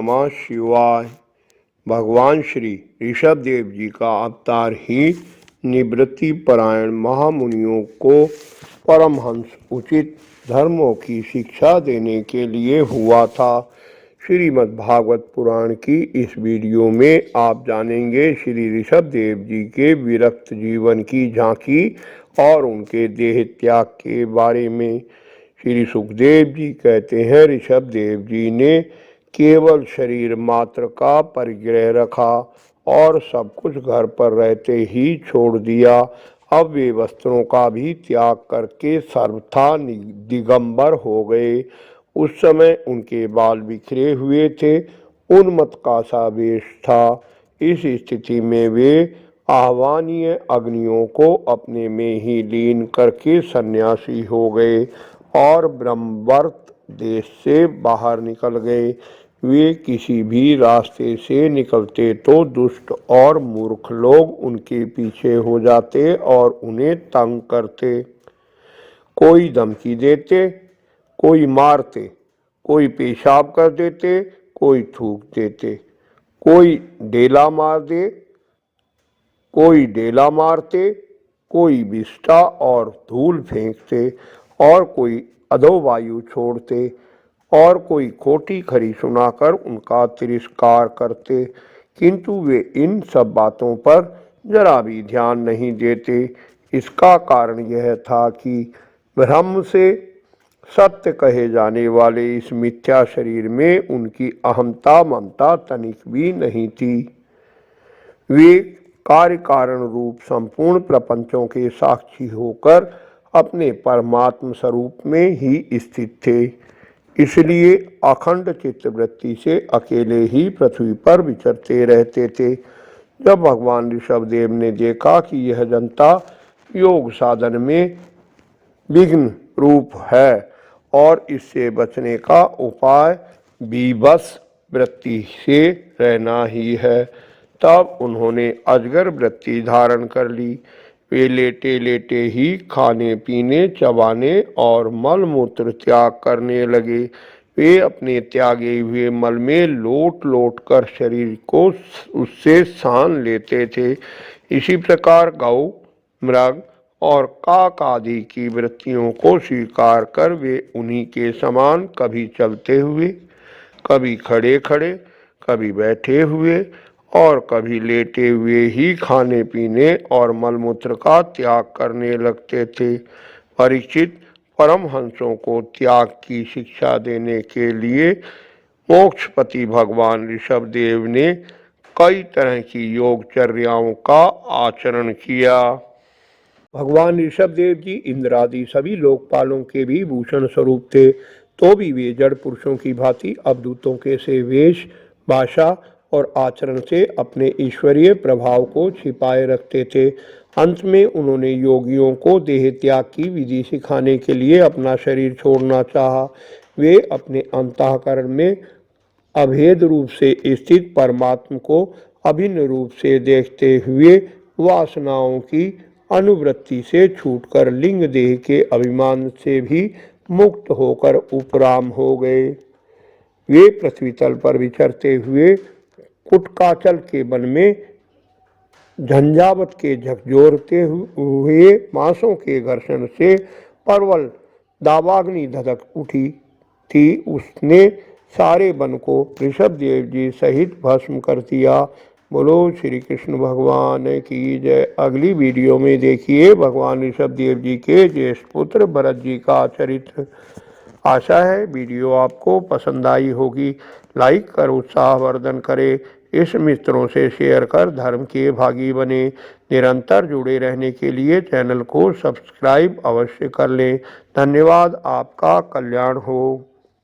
नमः शिवाय। भगवान श्री ऋषभ देव जी का अवतार ही निवृत्ति परायण महामुनियों को परमहंस उचित धर्मों की शिक्षा देने के लिए हुआ था। श्रीमद् भागवत पुराण की इस वीडियो में आप जानेंगे श्री ऋषभ देव जी के विरक्त जीवन की झांकी और उनके देह त्याग के बारे में। श्री सुखदेव जी कहते हैं, ऋषभ देव जी ने केवल शरीर मात्र का परिग्रह रखा और सब कुछ घर पर रहते ही छोड़ दिया। अब वे वस्त्रों का भी त्याग करके सर्वथा दिगंबर हो गए। उस समय उनके बाल बिखरे हुए थे, उन्मत्त का सा वेश था। इस स्थिति में वे आह्वानीय अग्नियों को अपने में ही लीन करके सन्यासी हो गए और ब्रह्मवर्त देश से बाहर निकल गए। वे किसी भी रास्ते से निकलते तो दुष्ट और मूर्ख लोग उनके पीछे हो जाते और उन्हें तंग करते। कोई धमकी देते, कोई मारते, कोई पेशाब कर देते, कोई थूक देते, कोई डेला मार दे, कोई डेला मारते, कोई विष्ठा और धूल फेंकते और कोई अधोवायु छोड़ते और कोई खोटी खरी सुनाकर उनका तिरस्कार करते, किंतु वे इन सब बातों पर जरा भी ध्यान नहीं देते। इसका कारण यह था कि ब्रह्म से सत्य कहे जाने वाले इस मिथ्या शरीर में उनकी अहंता ममता तनिक भी नहीं थी। वे कार्य कारण रूप संपूर्ण प्रपंचों के साक्षी होकर अपने परमात्म स्वरूप में ही स्थित थे। इसलिए अखंड चित्तवृत्ति से अकेले ही पृथ्वी पर विचरते रहते थे। जब भगवान ऋषभदेव ने देखा कि यह जनता योग साधन में विघ्न रूप है और इससे बचने का उपाय विवश वृत्ति से रहना ही है, तब उन्होंने अजगर वृत्ति धारण कर ली। वे लेटे लेटे ही खाने पीने, चबाने और मल मूत्र त्याग करने लगे। वे अपने त्यागे हुए मल में लोट लोट कर शरीर को उससे सान लेते थे। इसी प्रकार गौ, मृग और काक आदि की वृत्तियों को स्वीकार कर वे उन्हीं के समान कभी चलते हुए, कभी खड़े खड़े, कभी बैठे हुए और कभी लेटे हुए ही खाने पीने और मलमूत्र का त्याग करने लगते थे। परीक्षित, परमहंसों को त्याग की शिक्षा देने के लिए मोक्षपति भगवान ऋषभदेव ने कई तरह की योगचर्याओं का आचरण किया। भगवान ऋषभदेव जी इंद्र आदि सभी लोकपालों के भी भूषण स्वरूप थे, तो भी वे जड़ पुरुषों की भांति अवधूतों के से वेश, भाषा और आचरण से अपने ईश्वरीय प्रभाव को छिपाए रखते थे। अंत में उन्होंने योगियों को देह त्याग की विधि सिखाने के लिए अपना शरीर छोड़ना चाहा। वे अपने अंतःकरण में अभेद रूप से स्थित परमात्मा को अभिन्न रूप से देखते हुए वासनाओं की अनुवृत्ति से छूटकर लिंग देह के अभिमान से भी मुक्त होकर उपराम हो गए। वे पृथ्वी तल पर विचरते हुए कुटकाचल के वन में झंझावत के झकझोरते हुए मांसों के घर्षण से परवल दावाग्नि धधक उठी थी। उसने सारे वन को ऋषभदेव जी सहित भस्म कर दिया। बोलो श्री कृष्ण भगवान की जय। अगली वीडियो में देखिए भगवान ऋषभदेव जी के ज्येष्ठ पुत्र भरत जी का चरित्र। आशा है वीडियो आपको पसंद आई होगी। लाइक कर उत्साहवर्धन करें, इस मित्रों से शेयर कर धर्म के भागी बने। निरंतर जुड़े रहने के लिए चैनल को सब्सक्राइब अवश्य कर लें। धन्यवाद। आपका कल्याण हो।